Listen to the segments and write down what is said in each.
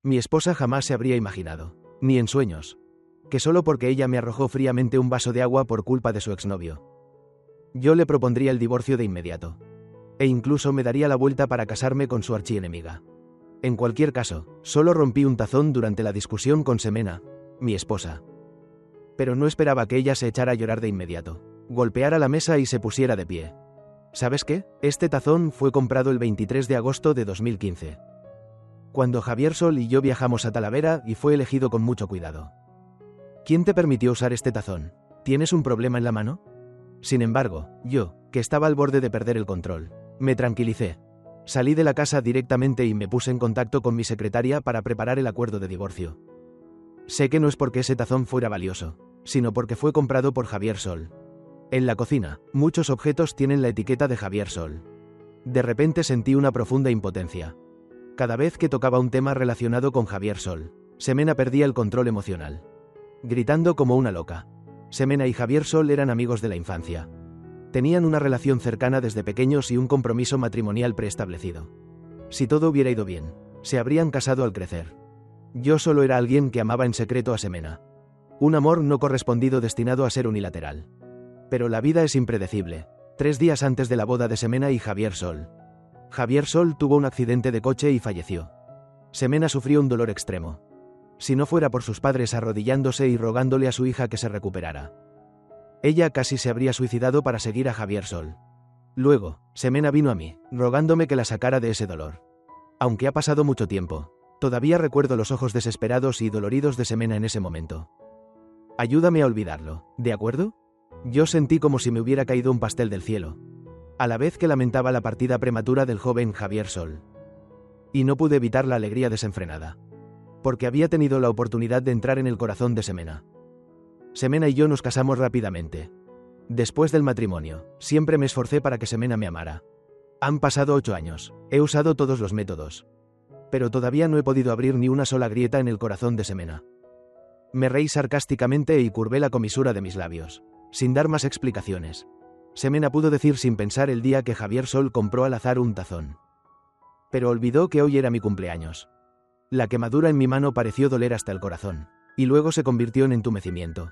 Mi esposa jamás se habría imaginado, ni en sueños, que solo porque ella me arrojó fríamente un vaso de agua por culpa de su exnovio, yo le propondría el divorcio de inmediato. E incluso me daría la vuelta para casarme con su archienemiga. En cualquier caso, solo rompí un tazón durante la discusión con Semena, mi esposa. Pero no esperaba que ella se echara a llorar de inmediato, golpeara la mesa y se pusiera de pie. ¿Sabes qué? Este tazón fue comprado el 23 de agosto de 2015. Cuando Javier Sol y yo viajamos a Talavera y fue elegido con mucho cuidado. ¿Quién te permitió usar este tazón? ¿Tienes un problema en la mano? Sin embargo, yo, que estaba al borde de perder el control, me tranquilicé. Salí de la casa directamente y me puse en contacto con mi secretaria para preparar el acuerdo de divorcio. Sé que no es porque ese tazón fuera valioso, sino porque fue comprado por Javier Sol. En la cocina, muchos objetos tienen la etiqueta de Javier Sol. De repente sentí una profunda impotencia. Cada vez que tocaba un tema relacionado con Javier Sol, Semena perdía el control emocional, gritando como una loca. Semena y Javier Sol eran amigos de la infancia. Tenían una relación cercana desde pequeños y un compromiso matrimonial preestablecido. Si todo hubiera ido bien, se habrían casado al crecer. Yo solo era alguien que amaba en secreto a Semena. Un amor no correspondido destinado a ser unilateral. Pero la vida es impredecible. 3 días antes de la boda de Semena y Javier Sol, Javier Sol tuvo un accidente de coche y falleció. Semena sufrió un dolor extremo. Si no fuera por sus padres arrodillándose y rogándole a su hija que se recuperara, ella casi se habría suicidado para seguir a Javier Sol. Luego, Semena vino a mí, rogándome que la sacara de ese dolor. Aunque ha pasado mucho tiempo, todavía recuerdo los ojos desesperados y doloridos de Semena en ese momento. Ayúdame a olvidarlo, ¿de acuerdo? Yo sentí como si me hubiera caído un pastel del cielo, a la vez que lamentaba la partida prematura del joven Javier Sol. Y no pude evitar la alegría desenfrenada, porque había tenido la oportunidad de entrar en el corazón de Semena. Semena y yo nos casamos rápidamente. Después del matrimonio, siempre me esforcé para que Semena me amara. Han pasado 8 años, he usado todos los métodos, pero todavía no he podido abrir ni una sola grieta en el corazón de Semena. Me reí sarcásticamente y curvé la comisura de mis labios, sin dar más explicaciones. Semena pudo decir sin pensar el día que Javier Sol compró al azar un tazón. Pero olvidó que hoy era mi cumpleaños. La quemadura en mi mano pareció doler hasta el corazón, y luego se convirtió en entumecimiento.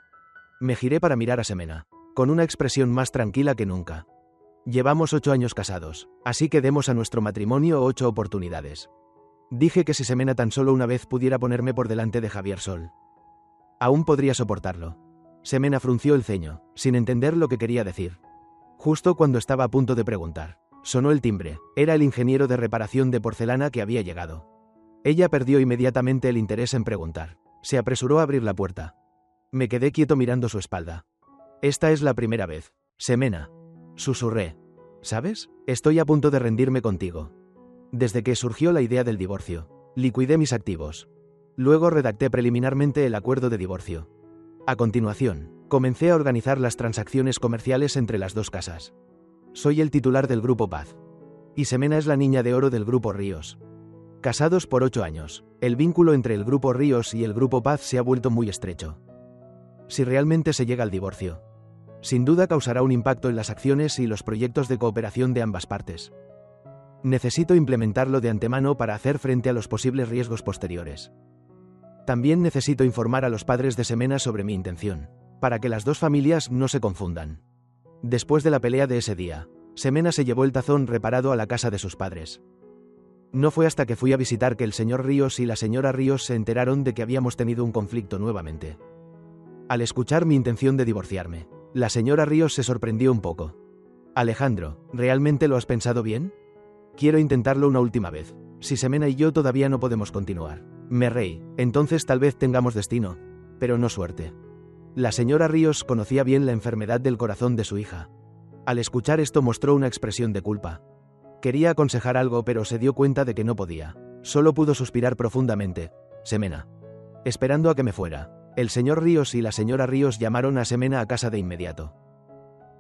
Me giré para mirar a Semena, con una expresión más tranquila que nunca. Llevamos 8 años casados, así que demos a nuestro matrimonio 8 oportunidades. Dije que si Semena tan solo una vez pudiera ponerme por delante de Javier Sol, aún podría soportarlo. Semena frunció el ceño, sin entender lo que quería decir. Justo cuando estaba a punto de preguntar, sonó el timbre. Era el ingeniero de reparación de porcelana que había llegado. Ella perdió inmediatamente el interés en preguntar. Se apresuró a abrir la puerta. Me quedé quieto mirando su espalda. Esta es la primera vez, Semena, susurré. ¿Sabes? Estoy a punto de rendirme contigo. Desde que surgió la idea del divorcio, liquidé mis activos. Luego redacté preliminarmente el acuerdo de divorcio. A continuación, comencé a organizar las transacciones comerciales entre las dos casas. Soy el titular del Grupo Paz. Y Semena es la niña de oro del Grupo Ríos. Casados por 8 años, el vínculo entre el Grupo Ríos y el Grupo Paz se ha vuelto muy estrecho. Si realmente se llega al divorcio, sin duda causará un impacto en las acciones y los proyectos de cooperación de ambas partes. Necesito implementarlo de antemano para hacer frente a los posibles riesgos posteriores. También necesito informar a los padres de Semena sobre mi intención, para que las dos familias no se confundan. Después de la pelea de ese día, Semena se llevó el tazón reparado a la casa de sus padres. No fue hasta que fui a visitar que el señor Ríos y la señora Ríos se enteraron de que habíamos tenido un conflicto nuevamente. Al escuchar mi intención de divorciarme, la señora Ríos se sorprendió un poco. Alejandro, ¿realmente lo has pensado bien? Quiero intentarlo una última vez. Si Semena y yo todavía no podemos continuar, me reí, entonces tal vez tengamos destino, pero no suerte. La señora Ríos conocía bien la enfermedad del corazón de su hija. Al escuchar esto mostró una expresión de culpa. Quería aconsejar algo pero se dio cuenta de que no podía. Solo pudo suspirar profundamente. Semena. Esperando a que me fuera, el señor Ríos y la señora Ríos llamaron a Semena a casa de inmediato.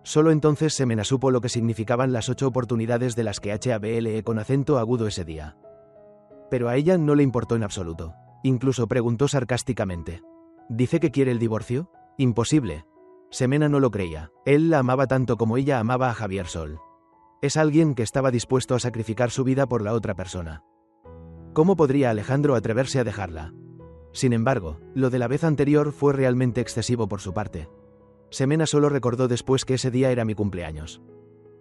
Solo entonces Semena supo lo que significaban las 8 oportunidades de las que hablé con acento agudo ese día. Pero a ella no le importó en absoluto. Incluso preguntó sarcásticamente. ¿Dice que quiere el divorcio? Imposible. Semena no lo creía. Él la amaba tanto como ella amaba a Javier Sol. Es alguien que estaba dispuesto a sacrificar su vida por la otra persona. ¿Cómo podría Alejandro atreverse a dejarla? Sin embargo, lo de la vez anterior fue realmente excesivo por su parte. Semena solo recordó después que ese día era mi cumpleaños.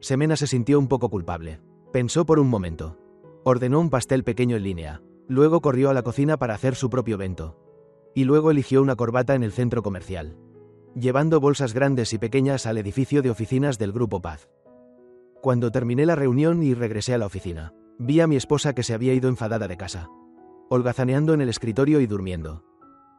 Semena se sintió un poco culpable. Pensó por un momento. Ordenó un pastel pequeño en línea. Luego corrió a la cocina para hacer su propio bento. Y luego eligió una corbata en el centro comercial, llevando bolsas grandes y pequeñas al edificio de oficinas del Grupo Paz. Cuando terminé la reunión y regresé a la oficina, vi a mi esposa que se había ido enfadada de casa, holgazaneando en el escritorio y durmiendo.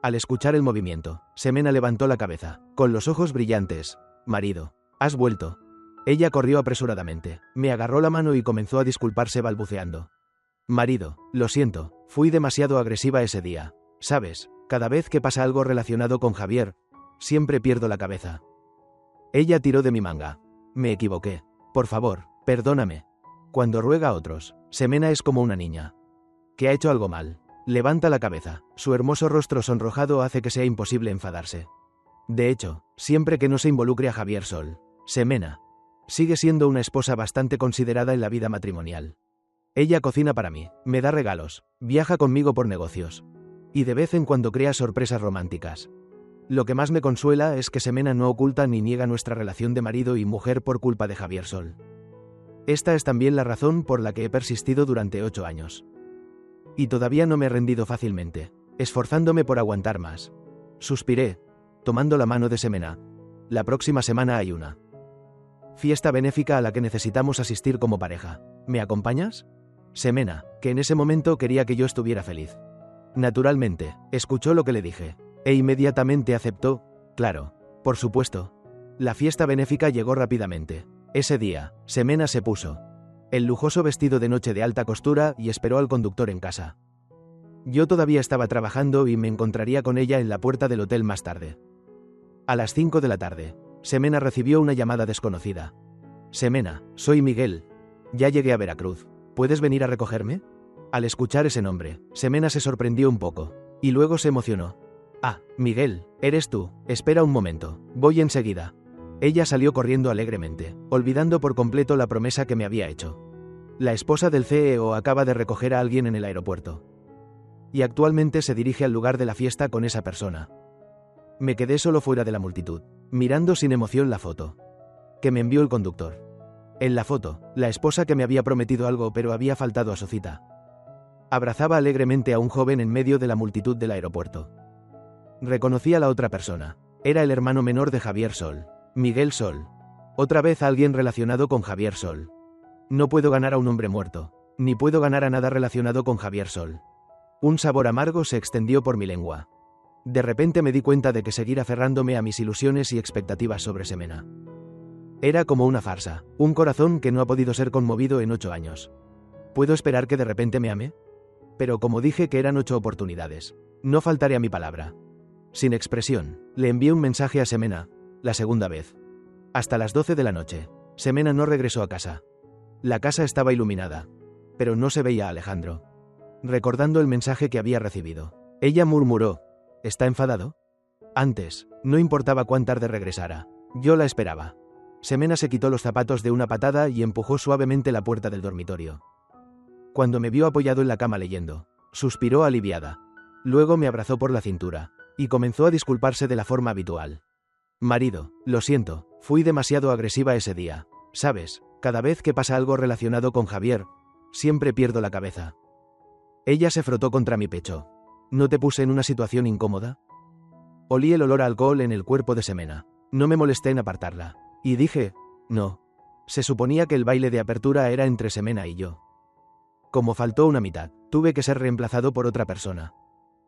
Al escuchar el movimiento, Semena levantó la cabeza, con los ojos brillantes. «Marido, ¿has vuelto?» Ella corrió apresuradamente, me agarró la mano y comenzó a disculparse balbuceando. «Marido, lo siento, fui demasiado agresiva ese día. ¿Sabes? Cada vez que pasa algo relacionado con Javier, siempre pierdo la cabeza». Ella tiró de mi manga. «Me equivoqué. Por favor, perdóname». Cuando ruega a otros, Semena es como una niña que ha hecho algo mal. Levanta la cabeza. Su hermoso rostro sonrojado hace que sea imposible enfadarse. De hecho, siempre que no se involucre a Javier Sol, Semena sigue siendo una esposa bastante considerada en la vida matrimonial. Ella cocina para mí, me da regalos, viaja conmigo por negocios y de vez en cuando crea sorpresas románticas. Lo que más me consuela es que Semena no oculta ni niega nuestra relación de marido y mujer por culpa de Javier Sol. Esta es también la razón por la que he persistido durante 8 años. Y todavía no me he rendido fácilmente, esforzándome por aguantar más. Suspiré, tomando la mano de Semena. La próxima semana hay una fiesta benéfica a la que necesitamos asistir como pareja. ¿Me acompañas? Semena, que en ese momento quería que yo estuviera feliz. Naturalmente, escuchó lo que le dije, e inmediatamente aceptó. Claro, por supuesto. La fiesta benéfica llegó rápidamente. Ese día, Semena se puso el lujoso vestido de noche de alta costura y esperó al conductor en casa. Yo todavía estaba trabajando y me encontraría con ella en la puerta del hotel más tarde. A las 5 de la tarde, Semena recibió una llamada desconocida. «Semena, soy Miguel. Ya llegué a Veracruz. ¿Puedes venir a recogerme?» Al escuchar ese nombre, Semena se sorprendió un poco, y luego se emocionó. «Ah, Miguel, eres tú. Espera un momento. Voy enseguida». Ella salió corriendo alegremente, olvidando por completo la promesa que me había hecho. La esposa del CEO acaba de recoger a alguien en el aeropuerto. Y actualmente se dirige al lugar de la fiesta con esa persona. Me quedé solo fuera de la multitud, mirando sin emoción la foto que me envió el conductor. En la foto, la esposa que me había prometido algo pero había faltado a su cita abrazaba alegremente a un joven en medio de la multitud del aeropuerto. Reconocí a la otra persona. Era el hermano menor de Javier Sol, Miguel Sol. Otra vez alguien relacionado con Javier Sol. No puedo ganar a un hombre muerto, ni puedo ganar a nada relacionado con Javier Sol. Un sabor amargo se extendió por mi lengua. De repente me di cuenta de que seguir aferrándome a mis ilusiones y expectativas sobre Semena era como una farsa, un corazón que no ha podido ser conmovido en 8 años. ¿Puedo esperar que de repente me ame? Pero como dije que eran 8 oportunidades, no faltaré a mi palabra. Sin expresión, le envié un mensaje a Semena, la segunda vez. Hasta las 12 de la noche, Semena no regresó a casa. La casa estaba iluminada, pero no se veía a Alejandro. Recordando el mensaje que había recibido, ella murmuró: ¿está enfadado? Antes, no importaba cuán tarde regresara, yo la esperaba. Semena se quitó los zapatos de una patada y empujó suavemente la puerta del dormitorio. Cuando me vio apoyado en la cama leyendo, suspiró aliviada. Luego me abrazó por la cintura y comenzó a disculparse de la forma habitual. «Marido, lo siento, fui demasiado agresiva ese día. Sabes, cada vez que pasa algo relacionado con Javier, siempre pierdo la cabeza». Ella se frotó contra mi pecho. ¿No te puse en una situación incómoda? Olí el olor a alcohol en el cuerpo de Semena. No me molesté en apartarla. Y dije: no. Se suponía que el baile de apertura era entre Semena y yo. Como faltó una mitad, tuve que ser reemplazado por otra persona.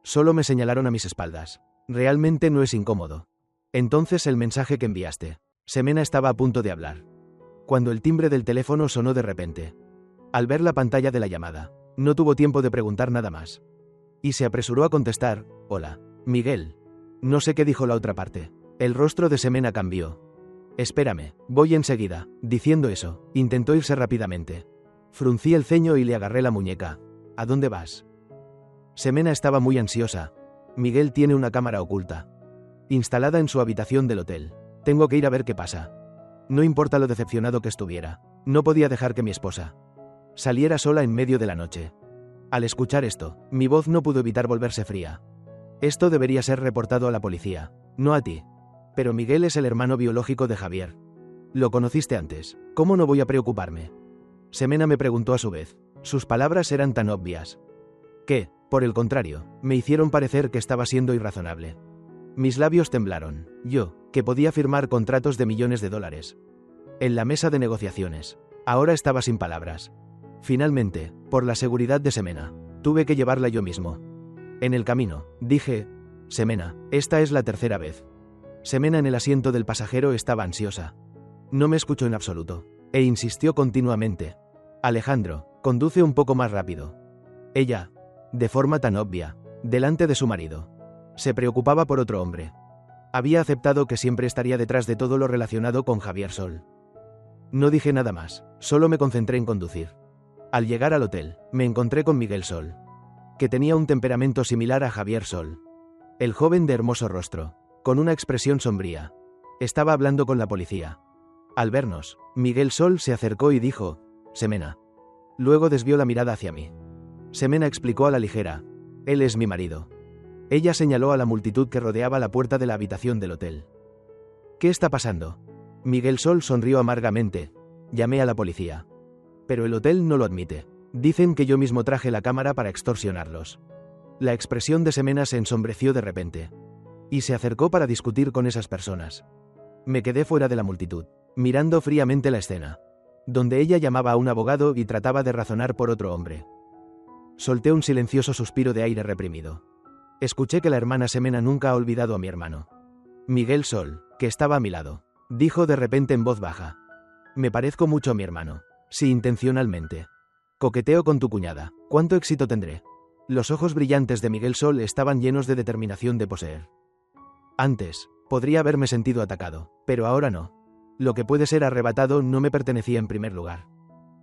Solo me señalaron a mis espaldas. Realmente no es incómodo. Entonces el mensaje que enviaste. Semena estaba a punto de hablar, cuando el timbre del teléfono sonó de repente. Al ver la pantalla de la llamada, no tuvo tiempo de preguntar nada más. Y se apresuró a contestar: «Hola, Miguel». No sé qué dijo la otra parte. El rostro de Semena cambió. «Espérame, voy enseguida». Diciendo eso, intentó irse rápidamente. Fruncí el ceño y le agarré la muñeca. «¿A dónde vas?» Semena estaba muy ansiosa. «Miguel tiene una cámara oculta instalada en su habitación del hotel. Tengo que ir a ver qué pasa». No importa lo decepcionado que estuviera, no podía dejar que mi esposa saliera sola en medio de la noche. Al escuchar esto, mi voz no pudo evitar volverse fría. Esto debería ser reportado a la policía, no a ti. Pero Miguel es el hermano biológico de Javier. Lo conociste antes, ¿cómo no voy a preocuparme? Semena me preguntó a su vez. Sus palabras eran tan obvias que, por el contrario, me hicieron parecer que estaba siendo irrazonable. Mis labios temblaron. Yo, que podía firmar contratos de millones de dólares. En la mesa de negociaciones. Ahora estaba sin palabras. Finalmente, por la seguridad de Semena, tuve que llevarla yo mismo. En el camino, dije, Semena, esta es la tercera vez. Semena en el asiento del pasajero estaba ansiosa. No me escuchó en absoluto, e insistió continuamente. Alejandro, conduce un poco más rápido. Ella, de forma tan obvia, delante de su marido, se preocupaba por otro hombre. Había aceptado que siempre estaría detrás de todo lo relacionado con Javier Sol. No dije nada más, solo me concentré en conducir. Al llegar al hotel, me encontré con Miguel Sol, que tenía un temperamento similar a Javier Sol. El joven de hermoso rostro, con una expresión sombría, estaba hablando con la policía. Al vernos, Miguel Sol se acercó y dijo, Semena. Luego desvió la mirada hacia mí. Semena explicó a la ligera, él es mi marido. Ella señaló a la multitud que rodeaba la puerta de la habitación del hotel. ¿Qué está pasando? Miguel Sol sonrió amargamente. Llamé a la policía. Pero el hotel no lo admite. Dicen que yo mismo traje la cámara para extorsionarlos. La expresión de Semena se ensombreció de repente. Y se acercó para discutir con esas personas. Me quedé fuera de la multitud, mirando fríamente la escena, donde ella llamaba a un abogado y trataba de razonar por otro hombre. Solté un silencioso suspiro de aire reprimido. Escuché que la hermana Semena nunca ha olvidado a mi hermano. Miguel Sol, que estaba a mi lado, dijo de repente en voz baja. Me parezco mucho a mi hermano, si intencionalmente. Coqueteo con tu cuñada, ¿cuánto éxito tendré? Los ojos brillantes de Miguel Sol estaban llenos de determinación de poseer. Antes, podría haberme sentido atacado, pero ahora no. Lo que puede ser arrebatado no me pertenecía en primer lugar.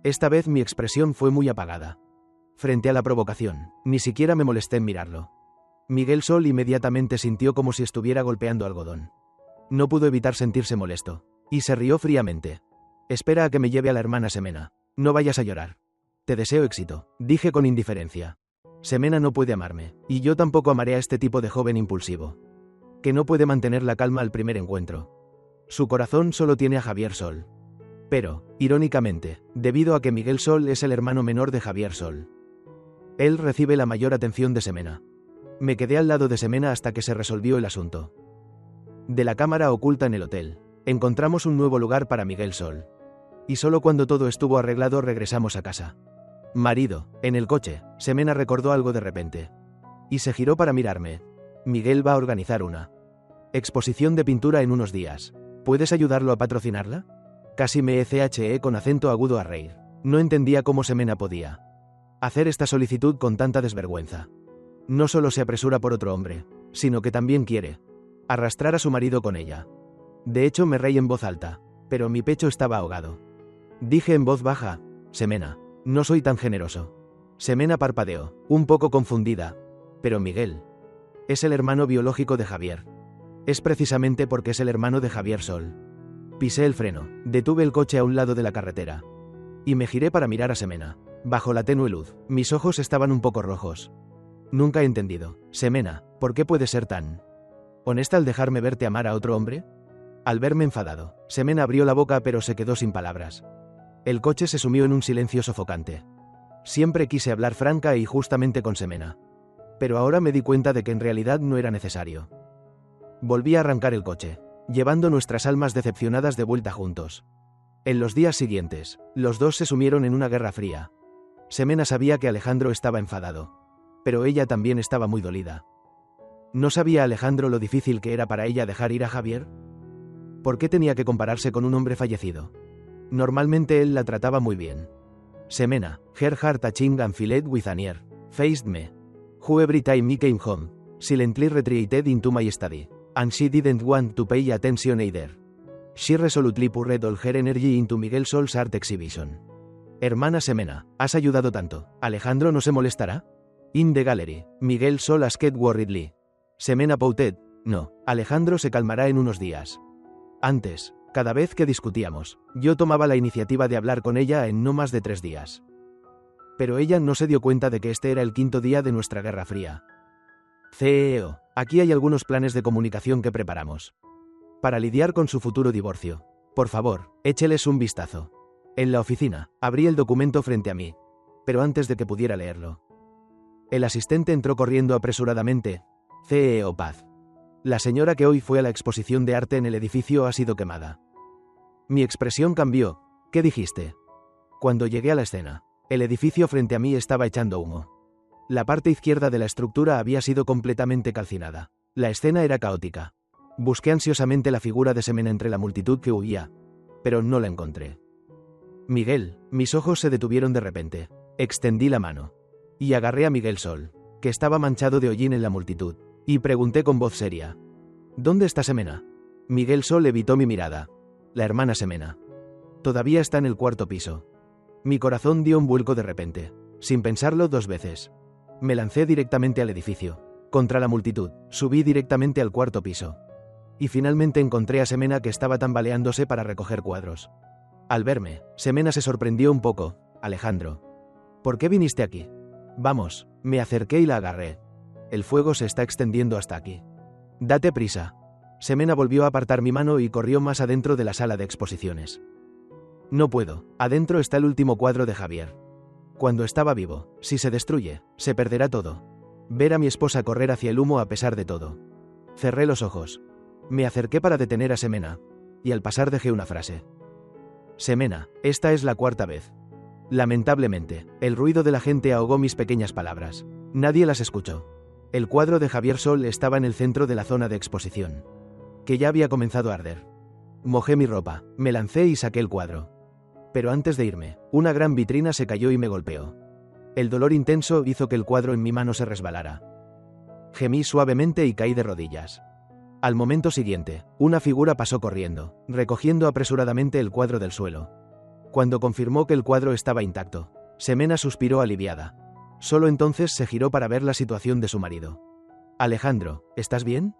Esta vez mi expresión fue muy apagada. Frente a la provocación, ni siquiera me molesté en mirarlo. Miguel Sol inmediatamente sintió como si estuviera golpeando algodón. No pudo evitar sentirse molesto, y se rió fríamente. Espera a que me lleve a la hermana Semena. No vayas a llorar. Te deseo éxito, dije con indiferencia. Semena no puede amarme, y yo tampoco amaré a este tipo de joven impulsivo, que no puede mantener la calma al primer encuentro. Su corazón solo tiene a Javier Sol. Pero, irónicamente, debido a que Miguel Sol es el hermano menor de Javier Sol, él recibe la mayor atención de Semena. Me quedé al lado de Semena hasta que se resolvió el asunto. De la cámara oculta en el hotel, encontramos un nuevo lugar para Miguel Sol. Y solo cuando todo estuvo arreglado regresamos a casa. Marido, en el coche, Semena recordó algo de repente. Y se giró para mirarme. Miguel va a organizar una exposición de pintura en unos días. ¿Puedes ayudarlo a patrocinarla? Casi me eché con acento agudo a reír. No entendía cómo Semena podía hacer esta solicitud con tanta desvergüenza. No solo se apresura por otro hombre, sino que también quiere arrastrar a su marido con ella. De hecho me reí en voz alta, pero mi pecho estaba ahogado. Dije en voz baja, Semena, no soy tan generoso. Semena parpadeó, un poco confundida. Pero Miguel es el hermano biológico de Javier. Es precisamente porque es el hermano de Javier Sol. Pisé el freno, detuve el coche a un lado de la carretera. Y me giré para mirar a Semena. Bajo la tenue luz, mis ojos estaban un poco rojos. Nunca he entendido, Semena, ¿por qué puedes ser tan honesta al dejarme verte amar a otro hombre? Al verme enfadado, Semena abrió la boca pero se quedó sin palabras. El coche se sumió en un silencio sofocante. Siempre quise hablar franca y justamente con Semena. Pero ahora me di cuenta de que en realidad no era necesario. Volví a arrancar el coche, llevando nuestras almas decepcionadas de vuelta juntos. En los días siguientes, los dos se sumieron en una guerra fría. Semena sabía que Alejandro estaba enfadado, pero ella también estaba muy dolida. ¿No sabía Alejandro lo difícil que era para ella dejar ir a Javier? ¿Por qué tenía que compararse con un hombre fallecido? Normalmente él la trataba muy bien. Semena, her heart aching and filled with an ear, faced me. Who every time he came home, silently retreated into my study, and she didn't want to pay attention either. She resolutely poured all her energy into Miguel Sol's art exhibition. Hermana Semena, has ayudado tanto, ¿Alejandro no se molestará? In the gallery, Miguel Sol asked worriedly. Semena pouted, no, Alejandro se calmará en unos días. Antes, cada vez que discutíamos, yo tomaba la iniciativa de hablar con ella en no más de 3 días. Pero ella no se dio cuenta de que este era el 5.º día de nuestra Guerra Fría. CEO, aquí hay algunos planes de comunicación que preparamos para lidiar con su futuro divorcio. Por favor, écheles un vistazo. En la oficina, abrí el documento frente a mí, pero antes de que pudiera leerlo, el asistente entró corriendo apresuradamente. CEO Paz. La señora que hoy fue a la exposición de arte en el edificio ha sido quemada. Mi expresión cambió. ¿Qué dijiste? Cuando llegué a la escena, el edificio frente a mí estaba echando humo. La parte izquierda de la estructura había sido completamente calcinada. La escena era caótica. Busqué ansiosamente la figura de Semena entre la multitud que huía, pero no la encontré. Miguel, mis ojos se detuvieron de repente. Extendí la mano y agarré a Miguel Sol, que estaba manchado de hollín en la multitud, y pregunté con voz seria: ¿Dónde está Semena? Miguel Sol evitó mi mirada. La hermana Semena todavía está en el 4.º piso. Mi corazón dio un vuelco de repente. Sin pensarlo 2 veces, me lancé directamente al edificio. Contra la multitud, subí directamente al 4.º piso. Y finalmente encontré a Semena, que estaba tambaleándose para recoger cuadros. Al verme, Semena se sorprendió un poco. Alejandro, ¿por qué viniste aquí? Vamos, me acerqué y la agarré. El fuego se está extendiendo hasta aquí. Date prisa. Semena volvió a apartar mi mano y corrió más adentro de la sala de exposiciones. No puedo, adentro está el último cuadro de Javier. Cuando estaba vivo, si se destruye, se perderá todo. Ver a mi esposa correr hacia el humo a pesar de todo. Cerré los ojos. Me acerqué para detener a Semena, y al pasar dejé una frase. Semena, esta es la 4.ª vez. Lamentablemente, el ruido de la gente ahogó mis pequeñas palabras. Nadie las escuchó. El cuadro de Javier Sol estaba en el centro de la zona de exposición, que ya había comenzado a arder. Mojé mi ropa, me lancé y saqué el cuadro. Pero antes de irme, una gran vitrina se cayó y me golpeó. El dolor intenso hizo que el cuadro en mi mano se resbalara. Gemí suavemente y caí de rodillas. Al momento siguiente, una figura pasó corriendo, recogiendo apresuradamente el cuadro del suelo. Cuando confirmó que el cuadro estaba intacto, Semena suspiró aliviada. Solo entonces se giró para ver la situación de su marido. Alejandro, ¿estás bien?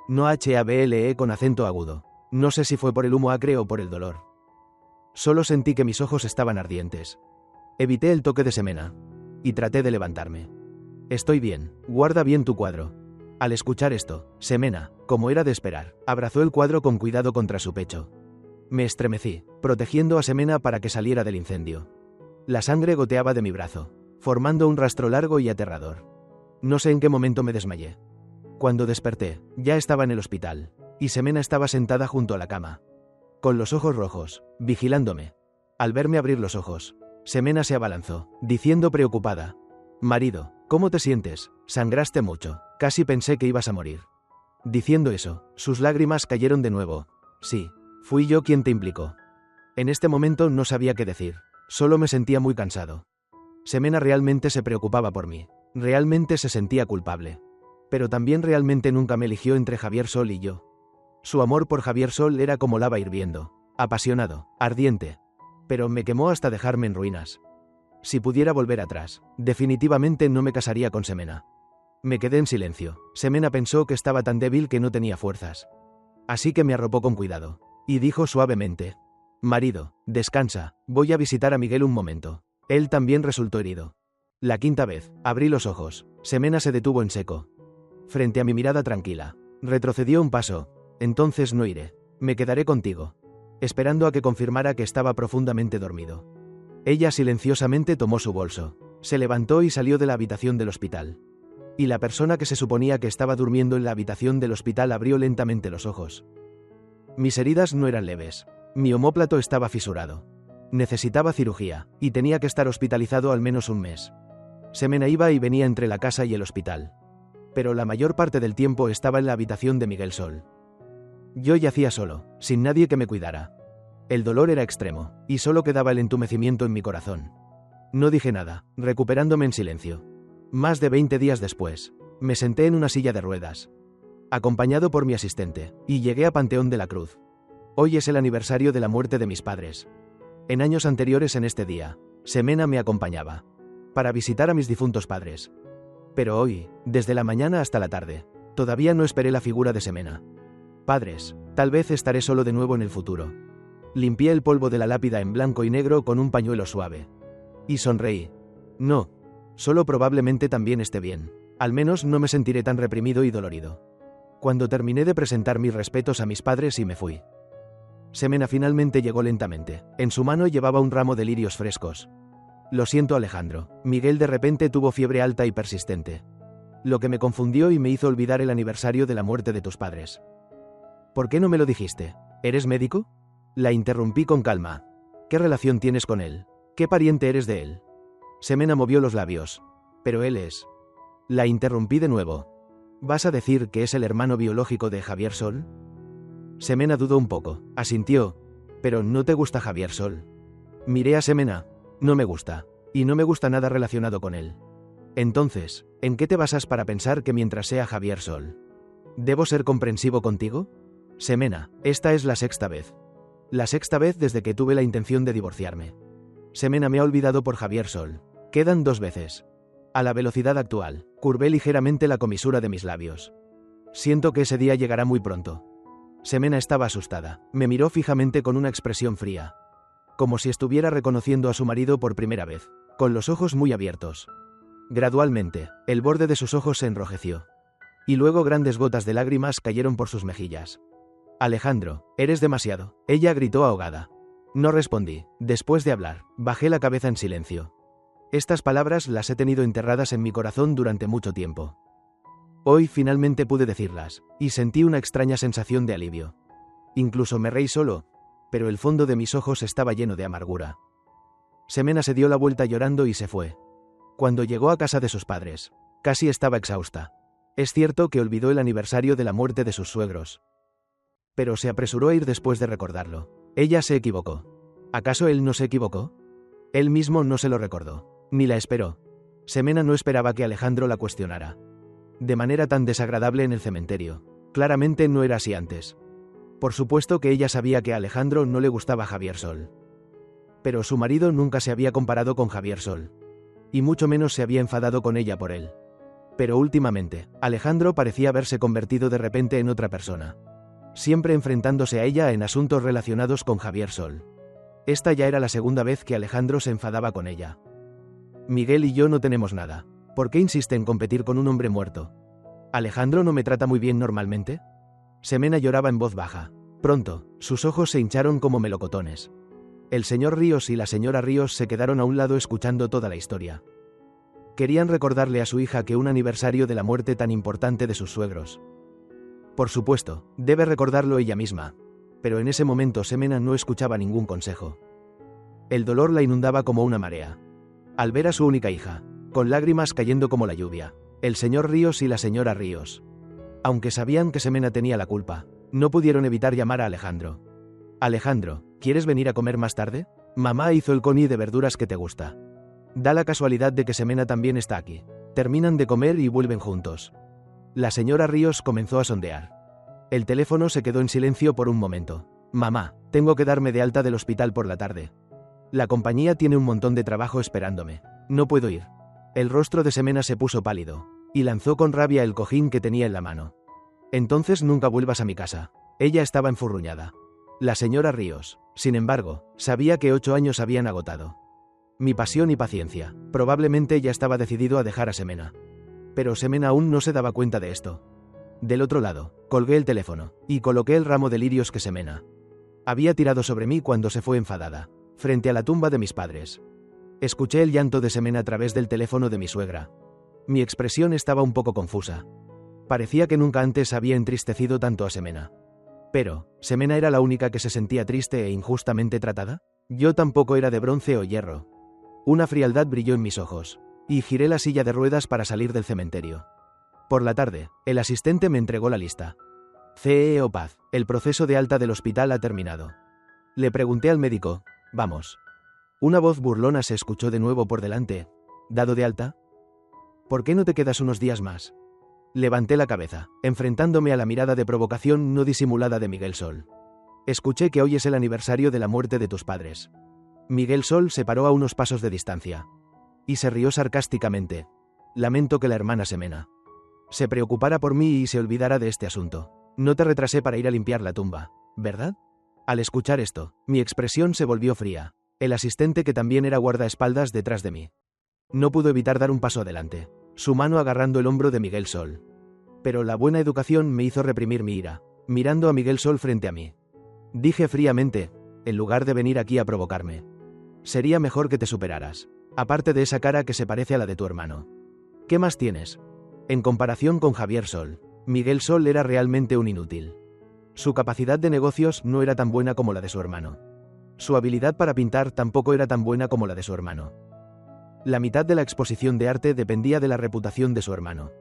No hable con acento agudo. No sé si fue por el humo acre o por el dolor. Solo sentí que mis ojos estaban ardientes. Evité el toque de Semena y traté de levantarme. Estoy bien, guarda bien tu cuadro. Al escuchar esto, Semena, como era de esperar, abrazó el cuadro con cuidado contra su pecho. Me estremecí, protegiendo a Semena para que saliera del incendio. La sangre goteaba de mi brazo, formando un rastro largo y aterrador. No sé en qué momento me desmayé. Cuando desperté, ya estaba en el hospital, y Semena estaba sentada junto a la cama, con los ojos rojos, vigilándome. Al verme abrir los ojos, Semena se abalanzó, diciendo preocupada: «Marido, ¿cómo te sientes? Sangraste mucho, casi pensé que ibas a morir». Diciendo eso, sus lágrimas cayeron de nuevo. «Sí, fui yo quien te implicó». En este momento no sabía qué decir, solo me sentía muy cansado. Semena realmente se preocupaba por mí, realmente se sentía culpable. Pero también realmente nunca me eligió entre Javier Sol y yo. Su amor por Javier Sol era como lava hirviendo, apasionado, ardiente. Pero me quemó hasta dejarme en ruinas. Si pudiera volver atrás, definitivamente no me casaría con Semena. Me quedé en silencio. Semena pensó que estaba tan débil que no tenía fuerzas. Así que me arropó con cuidado, y dijo suavemente: «Marido, descansa, voy a visitar a Miguel un momento. Él también resultó herido». La 5.ª vez, abrí los ojos. Semena se detuvo en seco, frente a mi mirada tranquila. Retrocedió un paso. «Entonces no iré. Me quedaré contigo», esperando a que confirmara que estaba profundamente dormido. Ella silenciosamente tomó su bolso, se levantó y salió de la habitación del hospital. Y la persona que se suponía que estaba durmiendo en la habitación del hospital abrió lentamente los ojos. Mis heridas no eran leves. Mi omóplato estaba fisurado. Necesitaba cirugía, y tenía que estar hospitalizado al menos un mes. Semena iba y venía entre la casa y el hospital, pero la mayor parte del tiempo estaba en la habitación de Miguel Sol. Yo yacía solo, sin nadie que me cuidara. El dolor era extremo, y solo quedaba el entumecimiento en mi corazón. No dije nada, recuperándome en silencio. Más de 20 días después, me senté en una silla de ruedas, acompañado por mi asistente, y llegué a Panteón de la Cruz. Hoy es el aniversario de la muerte de mis padres. En años anteriores en este día, Semena me acompañaba para visitar a mis difuntos padres. Pero hoy, desde la mañana hasta la tarde, todavía no esperé la figura de Semena. Padres, tal vez estaré solo de nuevo en el futuro. Limpié el polvo de la lápida en blanco y negro con un pañuelo suave. Y sonreí. No. Solo probablemente también esté bien. Al menos no me sentiré tan reprimido y dolorido. Cuando terminé de presentar mis respetos a mis padres y me fui. Semena finalmente llegó lentamente. En su mano llevaba un ramo de lirios frescos. Lo siento, Alejandro. Miguel de repente tuvo fiebre alta y persistente. Lo que me confundió y me hizo olvidar el aniversario de la muerte de tus padres. ¿Por qué no me lo dijiste? ¿Eres médico? La interrumpí con calma. ¿Qué relación tienes con él? ¿Qué pariente eres de él? Semena movió los labios. Pero él es... La interrumpí de nuevo. ¿Vas a decir que es el hermano biológico de Javier Sol? Semena dudó un poco. Asintió. Pero ¿no te gusta Javier Sol? Miré a Semena. No me gusta. Y no me gusta nada relacionado con él. Entonces, ¿en qué te basas para pensar que mientras sea Javier Sol? ¿Debo ser comprensivo contigo? Semena, esta es la sexta vez. La sexta vez desde que tuve la intención de divorciarme. Semena me ha olvidado por Javier Sol. Quedan 2 veces. A la velocidad actual, curvé ligeramente la comisura de mis labios. Siento que ese día llegará muy pronto. Semena estaba asustada. Me miró fijamente con una expresión fría. Como si estuviera reconociendo a su marido por primera vez, con los ojos muy abiertos. Gradualmente, el borde de sus ojos se enrojeció. Y luego grandes gotas de lágrimas cayeron por sus mejillas. Alejandro, eres demasiado. Ella gritó ahogada. No respondí. Después de hablar, bajé la cabeza en silencio. Estas palabras las he tenido enterradas en mi corazón durante mucho tiempo. Hoy finalmente pude decirlas, y sentí una extraña sensación de alivio. Incluso me reí solo, pero el fondo de mis ojos estaba lleno de amargura. Semena se dio la vuelta llorando y se fue. Cuando llegó a casa de sus padres, casi estaba exhausta. Es cierto que olvidó el aniversario de la muerte de sus suegros. Pero se apresuró a ir después de recordarlo. Ella se equivocó. ¿Acaso él no se equivocó? Él mismo no se lo recordó, ni la esperó. Semena no esperaba que Alejandro la cuestionara. De manera tan desagradable en el cementerio. Claramente no era así antes. Por supuesto que ella sabía que a Alejandro no le gustaba Javier Sol. Pero su marido nunca se había comparado con Javier Sol. Y mucho menos se había enfadado con ella por él. Pero últimamente, Alejandro parecía haberse convertido de repente en otra persona. Siempre enfrentándose a ella en asuntos relacionados con Javier Sol. Esta ya era la segunda vez que Alejandro se enfadaba con ella. Miguel y yo no tenemos nada. ¿Por qué insiste en competir con un hombre muerto? ¿Alejandro no me trata muy bien normalmente? Semena lloraba en voz baja. Pronto, sus ojos se hincharon como melocotones. El señor Ríos y la señora Ríos se quedaron a un lado escuchando toda la historia. Querían recordarle a su hija que un aniversario de la muerte tan importante de sus suegros. Por supuesto, debe recordarlo ella misma. Pero en ese momento Semena no escuchaba ningún consejo. El dolor la inundaba como una marea. Al ver a su única hija, con lágrimas cayendo como la lluvia, el señor Ríos y la señora Ríos. Aunque sabían que Semena tenía la culpa, no pudieron evitar llamar a Alejandro. Alejandro, ¿quieres venir a comer más tarde? Mamá hizo el coni de verduras que te gusta. Da la casualidad de que Semena también está aquí. Terminan de comer y vuelven juntos. La señora Ríos comenzó a sondear. El teléfono se quedó en silencio por un momento. Mamá, tengo que darme de alta del hospital por la tarde. La compañía tiene un montón de trabajo esperándome. No puedo ir. El rostro de Semena se puso pálido, y lanzó con rabia el cojín que tenía en la mano. Entonces nunca vuelvas a mi casa. Ella estaba enfurruñada. La señora Ríos, sin embargo, sabía que 8 años habían agotado mi pasión y paciencia. Probablemente ya estaba decidido a dejar a Semena. Pero Semena aún no se daba cuenta de esto. Del otro lado, colgué el teléfono, y coloqué el ramo de lirios que Semena había tirado sobre mí cuando se fue enfadada, frente a la tumba de mis padres. Escuché el llanto de Semena a través del teléfono de mi suegra. Mi expresión estaba un poco confusa. Parecía que nunca antes había entristecido tanto a Semena. Pero, ¿Semena era la única que se sentía triste e injustamente tratada? Yo tampoco era de bronce o hierro. Una frialdad brilló en mis ojos, y giré la silla de ruedas para salir del cementerio. Por la tarde, el asistente me entregó la lista. CEO Paz, el proceso de alta del hospital ha terminado. Le pregunté al médico, vamos. Una voz burlona se escuchó de nuevo por delante. ¿Dado de alta? ¿Por qué no te quedas unos días más? Levanté la cabeza, enfrentándome a la mirada de provocación no disimulada de Miguel Sol. Escuché que hoy es el aniversario de la muerte de tus padres. Miguel Sol se paró a unos pasos de distancia. Y se rió sarcásticamente. Lamento que la hermana Semena se preocupara por mí y se olvidara de este asunto. No te retrasé para ir a limpiar la tumba, ¿verdad? Al escuchar esto, mi expresión se volvió fría. El asistente, que también era guardaespaldas detrás de mí, No pudo evitar dar un paso adelante, su mano agarrando el hombro de Miguel Sol. Pero la buena educación me hizo reprimir mi ira, mirando a Miguel Sol frente a mí. Dije fríamente, en lugar de venir aquí a provocarme. Sería mejor que te superaras. Aparte de esa cara que se parece a la de tu hermano. ¿Qué más tienes? En comparación con Javier Sol, Miguel Sol era realmente un inútil. Su capacidad de negocios no era tan buena como la de su hermano. Su habilidad para pintar tampoco era tan buena como la de su hermano. La mitad de la exposición de arte dependía de la reputación de su hermano.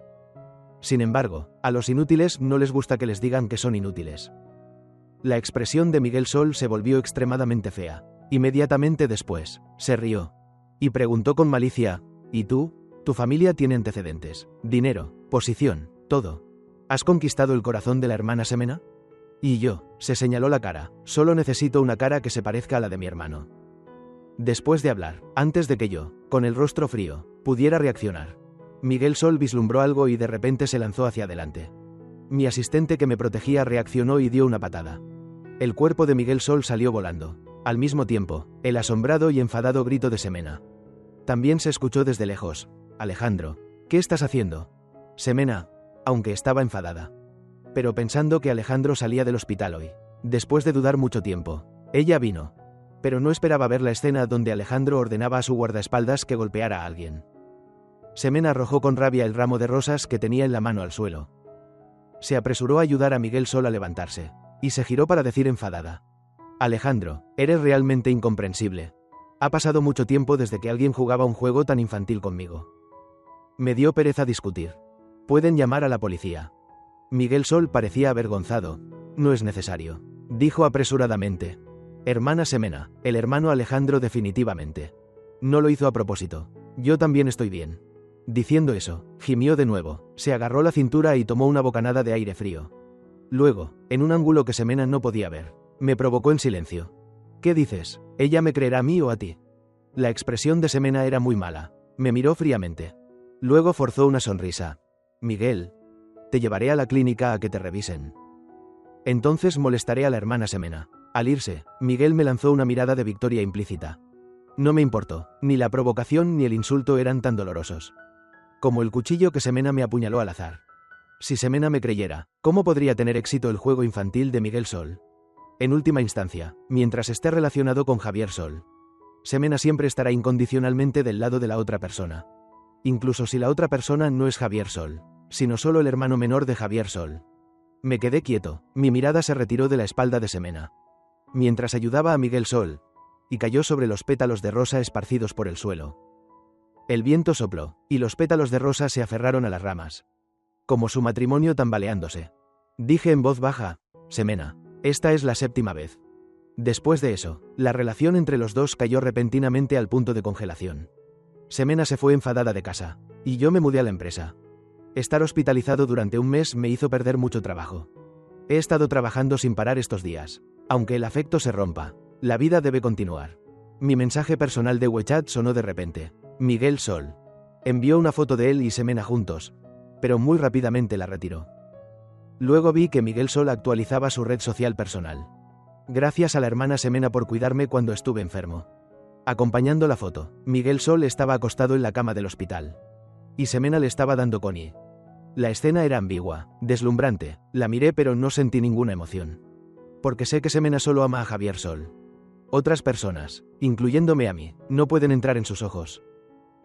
Sin embargo, a los inútiles no les gusta que les digan que son inútiles. La expresión de Miguel Sol se volvió extremadamente fea. Inmediatamente después, se rió. Y preguntó con malicia, ¿y tú? Tu familia tiene antecedentes, dinero, posición, todo. ¿Has conquistado el corazón de la hermana Semena? Y yo, se señaló la cara, solo necesito una cara que se parezca a la de mi hermano. Después de hablar, antes de que yo, con el rostro frío, pudiera reaccionar, Miguel Sol vislumbró algo y de repente se lanzó hacia adelante. Mi asistente que me protegía reaccionó y dio una patada. El cuerpo de Miguel Sol salió volando. Al mismo tiempo, el asombrado y enfadado grito de Semena. También se escuchó desde lejos. Alejandro, ¿qué estás haciendo? Semena, aunque estaba enfadada. Pero pensando que Alejandro salía del hospital hoy. Después de dudar mucho tiempo, ella vino. Pero no esperaba ver la escena donde Alejandro ordenaba a su guardaespaldas que golpeara a alguien. Semena arrojó con rabia el ramo de rosas que tenía en la mano al suelo. Se apresuró a ayudar a Miguel Sol a levantarse, y se giró para decir enfadada. Alejandro, eres realmente incomprensible. Ha pasado mucho tiempo desde que alguien jugaba un juego tan infantil conmigo. Me dio pereza discutir. Pueden llamar a la policía. Miguel Sol parecía avergonzado. No es necesario, dijo apresuradamente. Hermana Semena, el hermano Alejandro definitivamente. No lo hizo a propósito. Yo también estoy bien. Diciendo eso, gimió de nuevo, se agarró la cintura y tomó una bocanada de aire frío. Luego, en un ángulo que Semena no podía ver, me provocó en silencio. ¿Qué dices? ¿Ella me creerá a mí o a ti? La expresión de Semena era muy mala. Me miró fríamente. Luego forzó una sonrisa. Miguel, te llevaré a la clínica a que te revisen. Entonces molestaré a la hermana Semena. Al irse, Miguel me lanzó una mirada de victoria implícita. No me importó, ni la provocación ni el insulto eran tan dolorosos como el cuchillo que Semena me apuñaló al azar. Si Semena me creyera, ¿cómo podría tener éxito el juego infantil de Miguel Sol? En última instancia, mientras esté relacionado con Javier Sol, Semena siempre estará incondicionalmente del lado de la otra persona. Incluso si la otra persona no es Javier Sol, sino solo el hermano menor de Javier Sol. Me quedé quieto, mi mirada se retiró de la espalda de Semena, mientras ayudaba a Miguel Sol, y cayó sobre los pétalos de rosa esparcidos por el suelo. El viento sopló, y los pétalos de rosa se aferraron a las ramas, como su matrimonio tambaleándose. Dije en voz baja, Semena, esta es la 7ª vez. Después de eso, la relación entre los dos cayó repentinamente al punto de congelación. Semena se fue enfadada de casa, y yo me mudé a la empresa. Estar hospitalizado durante un mes me hizo perder mucho trabajo. He estado trabajando sin parar estos días. Aunque el afecto se rompa, la vida debe continuar. Mi mensaje personal de WeChat sonó de repente. Miguel Sol. Envió una foto de él y Semena juntos, pero muy rápidamente la retiró. Luego vi que Miguel Sol actualizaba su red social personal. Gracias a la hermana Semena por cuidarme cuando estuve enfermo. Acompañando la foto, Miguel Sol estaba acostado en la cama del hospital. Y Semena le estaba dando coni. La escena era ambigua, deslumbrante, la miré pero no sentí ninguna emoción. Porque sé que Semena solo ama a Javier Sol. Otras personas, incluyéndome a mí, no pueden entrar en sus ojos.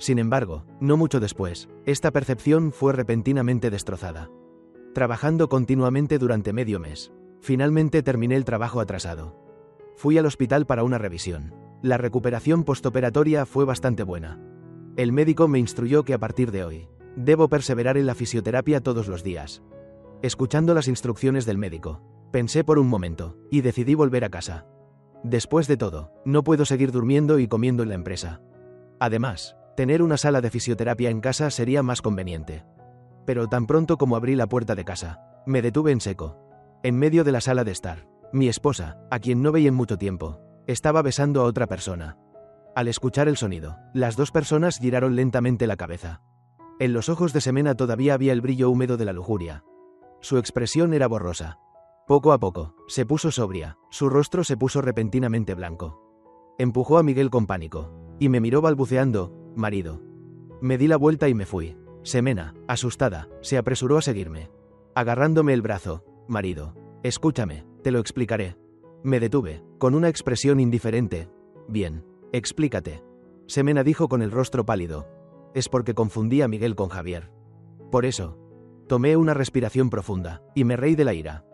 Sin embargo, no mucho después, esta percepción fue repentinamente destrozada. Trabajando continuamente durante medio mes, finalmente terminé el trabajo atrasado. Fui al hospital para una revisión. La recuperación postoperatoria fue bastante buena. El médico me instruyó que a partir de hoy, debo perseverar en la fisioterapia todos los días. Escuchando las instrucciones del médico, pensé por un momento, y decidí volver a casa. Después de todo, no puedo seguir durmiendo y comiendo en la empresa. Además, tener una sala de fisioterapia en casa sería más conveniente. Pero tan pronto como abrí la puerta de casa, me detuve en seco. En medio de la sala de estar, mi esposa, a quien no veía en mucho tiempo, estaba besando a otra persona. Al escuchar el sonido, las dos personas giraron lentamente la cabeza. En los ojos de Semena todavía había el brillo húmedo de la lujuria. Su expresión era borrosa. Poco a poco, se puso sobria, su rostro se puso repentinamente blanco. Empujó a Miguel con pánico, y me miró balbuceando, marido. Me di la vuelta y me fui. Semena, asustada, se apresuró a seguirme. Agarrándome el brazo. Marido. Escúchame, te lo explicaré. Me detuve, con una expresión indiferente. Bien, explícate. Semena dijo con el rostro pálido. Es porque confundí a Miguel con Javier. Por eso. Tomé una respiración profunda, y me reí de la ira.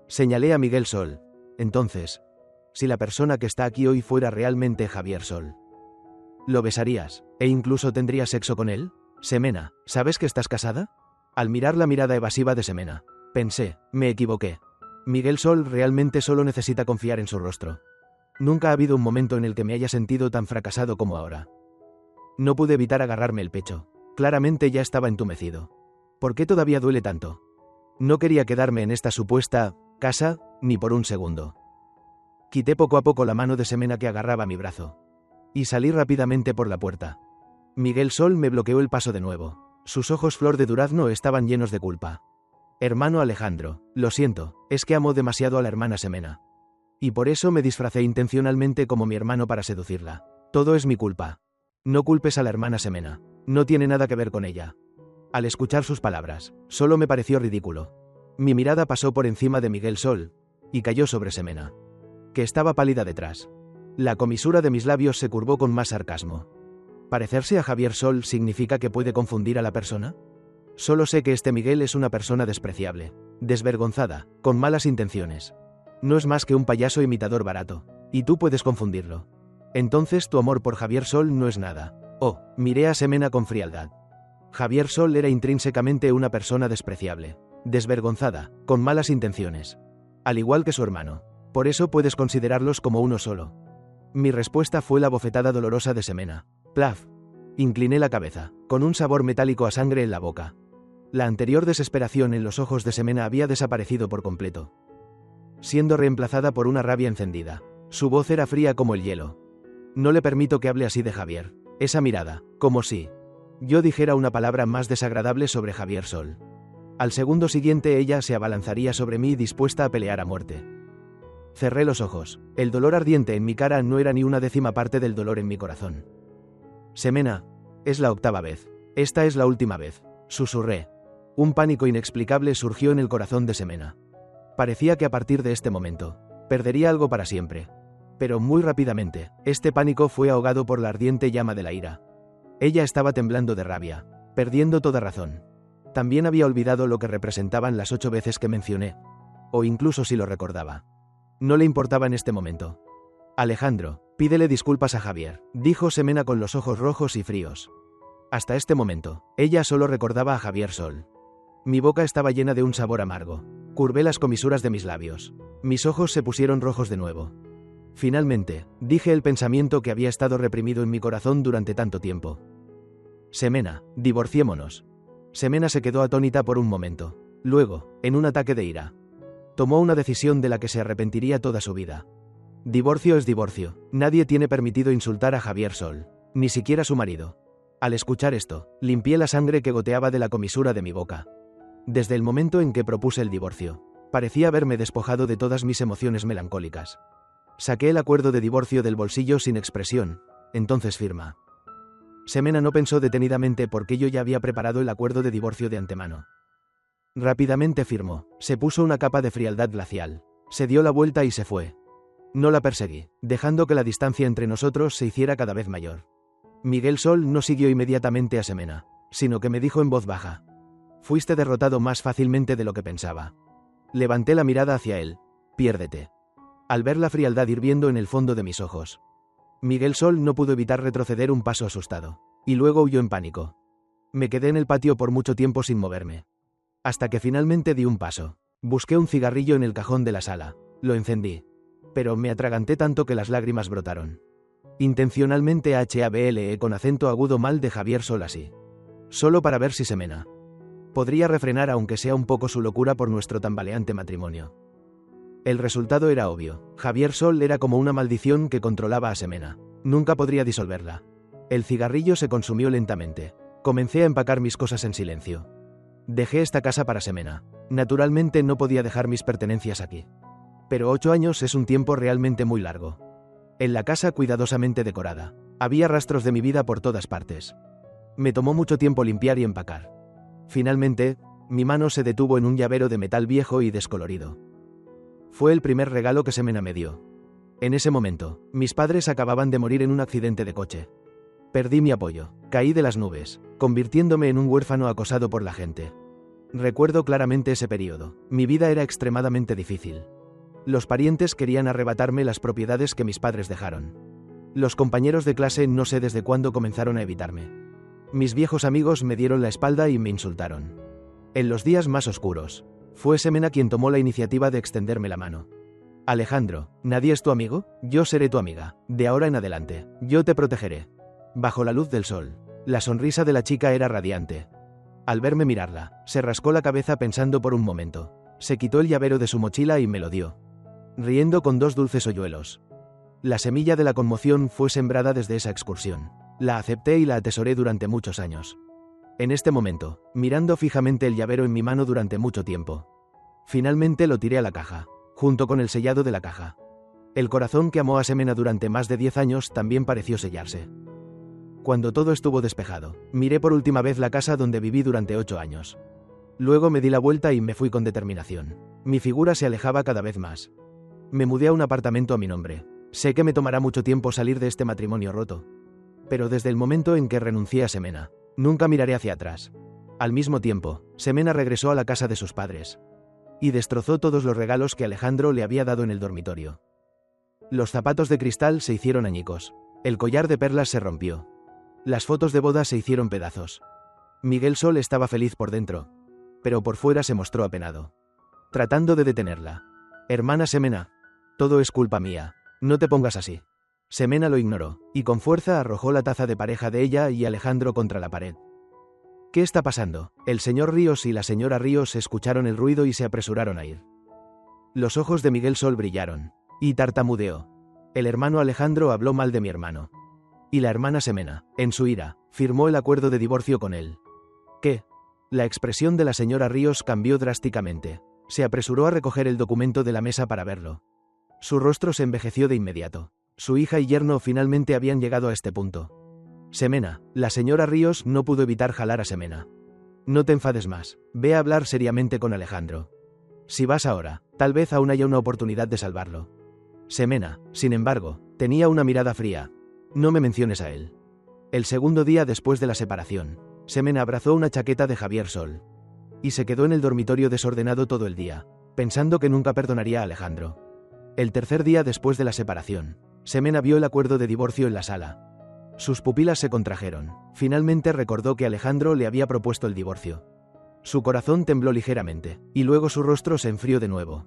Señalé a Miguel Sol. Entonces, si la persona que está aquí hoy fuera realmente Javier Sol, ¿lo besarías, e incluso tendrías sexo con él? Semena, ¿sabes que estás casada? Al mirar la mirada evasiva de Semena, pensé, me equivoqué. Miguel Sol realmente solo necesita confiar en su rostro. Nunca ha habido un momento en el que me haya sentido tan fracasado como ahora. No pude evitar agarrarme el pecho. Claramente ya estaba entumecido. ¿Por qué todavía duele tanto? No quería quedarme en esta supuesta casa, ni por un segundo. Quité poco a poco la mano de Semena que agarraba mi brazo. Y salí rápidamente por la puerta. Miguel Sol me bloqueó el paso de nuevo. Sus ojos flor de durazno estaban llenos de culpa. Hermano Alejandro, lo siento, es que amo demasiado a la hermana Semena. Y por eso me disfracé intencionalmente como mi hermano para seducirla. Todo es mi culpa. No culpes a la hermana Semena. No tiene nada que ver con ella. Al escuchar sus palabras, solo me pareció ridículo. Mi mirada pasó por encima de Miguel Sol, y cayó sobre Semena, que estaba pálida detrás. La comisura de mis labios se curvó con más sarcasmo. ¿Parecerse a Javier Sol significa que puede confundir a la persona? Solo sé que este Miguel es una persona despreciable, desvergonzada, con malas intenciones. No es más que un payaso imitador barato, y tú puedes confundirlo. Entonces tu amor por Javier Sol no es nada. Oh, miré a Semena con frialdad. Javier Sol era intrínsecamente una persona despreciable, desvergonzada, con malas intenciones. Al igual que su hermano. Por eso puedes considerarlos como uno solo. Mi respuesta fue la bofetada dolorosa de Semena. Plaf. Incliné la cabeza, con un sabor metálico a sangre en la boca. La anterior desesperación en los ojos de Semena había desaparecido por completo, siendo reemplazada por una rabia encendida. Su voz era fría como el hielo. No le permito que hable así de Javier. Esa mirada, como si yo dijera una palabra más desagradable sobre Javier Sol. Al segundo siguiente ella se abalanzaría sobre mí dispuesta a pelear a muerte. Cerré los ojos. El dolor ardiente en mi cara no era ni una décima parte del dolor en mi corazón. Semena, es la 8ª vez. Esta es la última vez. Susurré. Un pánico inexplicable surgió en el corazón de Semena. Parecía que a partir de este momento, perdería algo para siempre. Pero muy rápidamente, este pánico fue ahogado por la ardiente llama de la ira. Ella estaba temblando de rabia, perdiendo toda razón. También había olvidado lo que representaban las 8 veces que mencioné. O incluso si lo recordaba. No le importaba en este momento. Alejandro, pídele disculpas a Javier, dijo Semena con los ojos rojos y fríos. Hasta este momento, ella solo recordaba a Javier Sol. Mi boca estaba llena de un sabor amargo. Curvé las comisuras de mis labios. Mis ojos se pusieron rojos de nuevo. Finalmente, dije el pensamiento que había estado reprimido en mi corazón durante tanto tiempo. Semena, divorciémonos. Semena se quedó atónita por un momento. Luego, en un ataque de ira, tomó una decisión de la que se arrepentiría toda su vida. Divorcio es divorcio. Nadie tiene permitido insultar a Javier Sol, ni siquiera su marido. Al escuchar esto, limpié la sangre que goteaba de la comisura de mi boca. Desde el momento en que propuse el divorcio, parecía haberme despojado de todas mis emociones melancólicas. Saqué el acuerdo de divorcio del bolsillo sin expresión, entonces firma. Semena no pensó detenidamente porque yo ya había preparado el acuerdo de divorcio de antemano. Rápidamente firmó, se puso una capa de frialdad glacial, se dio la vuelta y se fue. No la perseguí, dejando que la distancia entre nosotros se hiciera cada vez mayor. Miguel Sol no siguió inmediatamente a Semena, sino que me dijo en voz baja. Fuiste derrotado más fácilmente de lo que pensaba. Levanté la mirada hacia él. Piérdete. Al ver la frialdad hirviendo en el fondo de mis ojos, Miguel Sol no pudo evitar retroceder un paso asustado, y luego huyó en pánico. Me quedé en el patio por mucho tiempo sin moverme. Hasta que finalmente di un paso. Busqué un cigarrillo en el cajón de la sala. Lo encendí. Pero me atraganté tanto que las lágrimas brotaron. Intencionalmente hable con acento agudo mal de Javier Sol así. Solo para ver si Semena podría refrenar aunque sea un poco su locura por nuestro tambaleante matrimonio. El resultado era obvio. Javier Sol era como una maldición que controlaba a Semena. Nunca podría disolverla. El cigarrillo se consumió lentamente. Comencé a empacar mis cosas en silencio. Dejé esta casa para Semena. Naturalmente no podía dejar mis pertenencias aquí. Pero 8 años es un tiempo realmente muy largo. En la casa cuidadosamente decorada, había rastros de mi vida por todas partes. Me tomó mucho tiempo limpiar y empacar. Finalmente, mi mano se detuvo en un llavero de metal viejo y descolorido. Fue el primer regalo que Semena me dio. En ese momento, mis padres acababan de morir en un accidente de coche. Perdí mi apoyo, caí de las nubes, convirtiéndome en un huérfano acosado por la gente. Recuerdo claramente ese periodo. Mi vida era extremadamente difícil. Los parientes querían arrebatarme las propiedades que mis padres dejaron. Los compañeros de clase no sé desde cuándo comenzaron a evitarme. Mis viejos amigos me dieron la espalda y me insultaron. En los días más oscuros, fue Semena quien tomó la iniciativa de extenderme la mano. Alejandro, ¿nadie es tu amigo? Yo seré tu amiga. De ahora en adelante, yo te protegeré. Bajo la luz del sol, la sonrisa de la chica era radiante. Al verme mirarla, se rascó la cabeza pensando por un momento. Se quitó el llavero de su mochila y me lo dio, riendo con 2 dulces hoyuelos. La semilla de la conmoción fue sembrada desde esa excursión. La acepté y la atesoré durante muchos años. En este momento, mirando fijamente el llavero en mi mano durante mucho tiempo. Finalmente lo tiré a la caja, junto con el sellado de la caja. El corazón que amó a Semena durante más de 10 años también pareció sellarse. Cuando todo estuvo despejado, miré por última vez la casa donde viví durante 8 años. Luego me di la vuelta y me fui con determinación. Mi figura se alejaba cada vez más. Me mudé a un apartamento a mi nombre. Sé que me tomará mucho tiempo salir de este matrimonio roto. Pero desde el momento en que renuncié a Semena, nunca miraré hacia atrás. Al mismo tiempo, Semena regresó a la casa de sus padres. Y destrozó todos los regalos que Alejandro le había dado en el dormitorio. Los zapatos de cristal se hicieron añicos. El collar de perlas se rompió. Las fotos de boda se hicieron pedazos. Miguel Sol estaba feliz por dentro, pero por fuera se mostró apenado. Tratando de detenerla. Hermana Semena, todo es culpa mía. No te pongas así. Semena lo ignoró, y con fuerza arrojó la taza de pareja de ella y Alejandro contra la pared. ¿Qué está pasando? El señor Ríos y la señora Ríos escucharon el ruido y se apresuraron a ir. Los ojos de Miguel Sol brillaron, y tartamudeó. El hermano Alejandro habló mal de mi hermano. Y la hermana Semena, en su ira, firmó el acuerdo de divorcio con él. ¿Qué? La expresión de la señora Ríos cambió drásticamente. Se apresuró a recoger el documento de la mesa para verlo. Su rostro se envejeció de inmediato. Su hija y yerno finalmente habían llegado a este punto. Semena, la señora Ríos no pudo evitar jalar a Semena. No te enfades más, ve a hablar seriamente con Alejandro. Si vas ahora, tal vez aún haya una oportunidad de salvarlo. Semena, sin embargo, tenía una mirada fría. No me menciones a él. El segundo día después de la separación, Semena abrazó una chaqueta de Javier Sol. Y se quedó en el dormitorio desordenado todo el día, pensando que nunca perdonaría a Alejandro. El tercer día después de la separación, Semena vio el acuerdo de divorcio en la sala. Sus pupilas se contrajeron. Finalmente recordó que Alejandro le había propuesto el divorcio. Su corazón tembló ligeramente, y luego su rostro se enfrió de nuevo.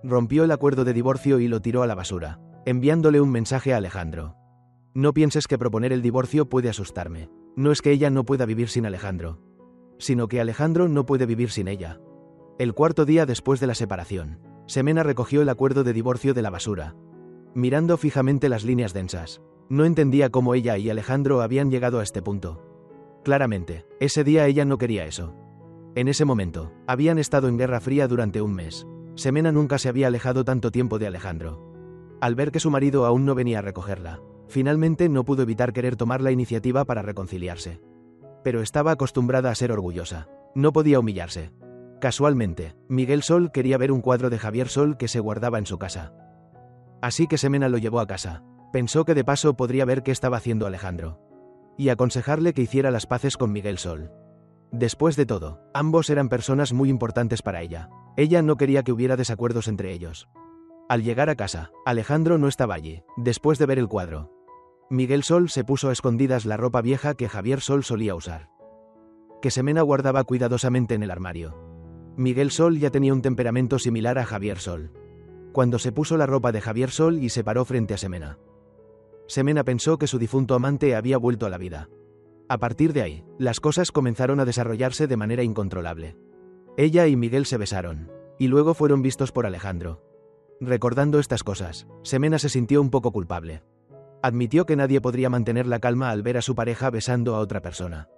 Rompió el acuerdo de divorcio y lo tiró a la basura, enviándole un mensaje a Alejandro. No pienses que proponer el divorcio puede asustarme. No es que ella no pueda vivir sin Alejandro, sino que Alejandro no puede vivir sin ella. El cuarto día después de la separación, Semena recogió el acuerdo de divorcio de la basura. Mirando fijamente las líneas densas, no entendía cómo ella y Alejandro habían llegado a este punto. Claramente, ese día ella no quería eso. En ese momento, habían estado en guerra fría durante un mes. Semena nunca se había alejado tanto tiempo de Alejandro. Al ver que su marido aún no venía a recogerla, finalmente no pudo evitar querer tomar la iniciativa para reconciliarse. Pero estaba acostumbrada a ser orgullosa. No podía humillarse. Casualmente, Miguel Sol quería ver un cuadro de Javier Sol que se guardaba en su casa. Así que Semena lo llevó a casa. Pensó que de paso podría ver qué estaba haciendo Alejandro. Y aconsejarle que hiciera las paces con Miguel Sol. Después de todo, ambos eran personas muy importantes para ella. Ella no quería que hubiera desacuerdos entre ellos. Al llegar a casa, Alejandro no estaba allí, después de ver el cuadro. Miguel Sol se puso a escondidas la ropa vieja que Javier Sol solía usar, que Semena guardaba cuidadosamente en el armario. Miguel Sol ya tenía un temperamento similar a Javier Sol. Cuando se puso la ropa de Javier Sol y se paró frente a Semena, Semena pensó que su difunto amante había vuelto a la vida. A partir de ahí, las cosas comenzaron a desarrollarse de manera incontrolable. Ella y Miguel se besaron, y luego fueron vistos por Alejandro. Recordando estas cosas, Semena se sintió un poco culpable. Admitió que nadie podría mantener la calma al ver a su pareja besando a otra persona.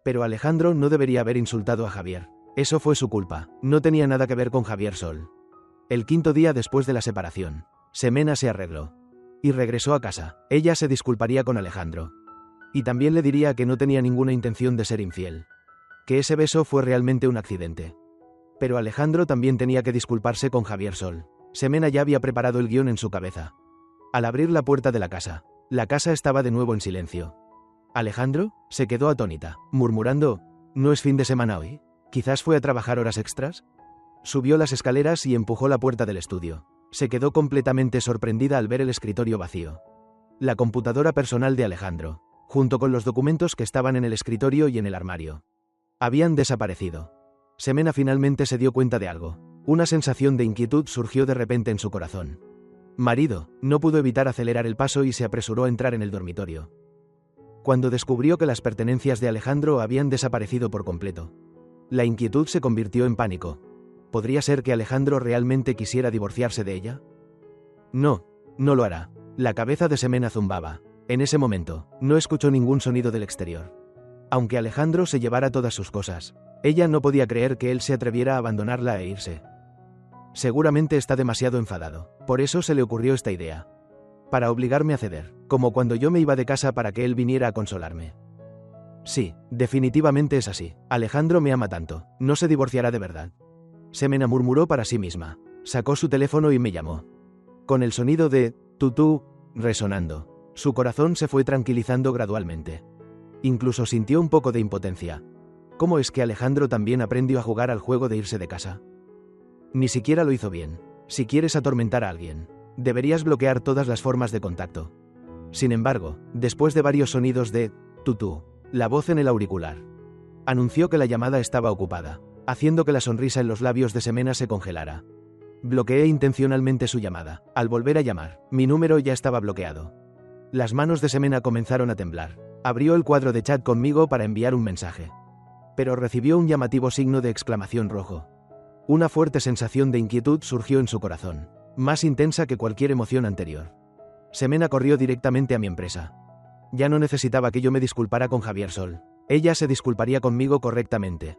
Pero Alejandro no debería haber insultado a Javier. Eso fue su culpa, no tenía nada que ver con Javier Sol. El quinto día después de la separación, Semena se arregló y regresó a casa. Ella se disculparía con Alejandro. Y también le diría que no tenía ninguna intención de ser infiel. Que ese beso fue realmente un accidente. Pero Alejandro también tenía que disculparse con Javier Sol. Semena ya había preparado el guión en su cabeza. Al abrir la puerta de la casa estaba de nuevo en silencio. Alejandro se quedó atónita, murmurando: ¿no es fin de semana hoy? ¿Quizás fue a trabajar horas extras? Subió las escaleras y empujó la puerta del estudio. Se quedó completamente sorprendida al ver el escritorio vacío. La computadora personal de Alejandro, junto con los documentos que estaban en el escritorio y en el armario, habían desaparecido. Semena finalmente se dio cuenta de algo. Una sensación de inquietud surgió de repente en su corazón. Marido, no pudo evitar acelerar el paso y se apresuró a entrar en el dormitorio. Cuando descubrió que las pertenencias de Alejandro habían desaparecido por completo, la inquietud se convirtió en pánico. ¿Podría ser que Alejandro realmente quisiera divorciarse de ella? No, no lo hará. La cabeza de Semena zumbaba. En ese momento, no escuchó ningún sonido del exterior. Aunque Alejandro se llevara todas sus cosas, ella no podía creer que él se atreviera a abandonarla e irse. Seguramente está demasiado enfadado, por eso se le ocurrió esta idea. Para obligarme a ceder, como cuando yo me iba de casa para que él viniera a consolarme. Sí, definitivamente es así. Alejandro me ama tanto, no se divorciará de verdad. Semena murmuró para sí misma. Sacó su teléfono y me llamó. Con el sonido de tutú resonando, su corazón se fue tranquilizando gradualmente. Incluso sintió un poco de impotencia. ¿Cómo es que Alejandro también aprendió a jugar al juego de irse de casa? Ni siquiera lo hizo bien. Si quieres atormentar a alguien, deberías bloquear todas las formas de contacto. Sin embargo, después de varios sonidos de tutú, la voz en el auricular anunció que la llamada estaba ocupada, haciendo que la sonrisa en los labios de Semena se congelara. Bloqueé intencionalmente su llamada. Al volver a llamar, mi número ya estaba bloqueado. Las manos de Semena comenzaron a temblar. Abrió el cuadro de chat conmigo para enviar un mensaje. Pero recibió un llamativo signo de exclamación rojo. Una fuerte sensación de inquietud surgió en su corazón, más intensa que cualquier emoción anterior. Semena corrió directamente a mi empresa. Ya no necesitaba que yo me disculpara con Javier Sol. Ella se disculparía conmigo correctamente.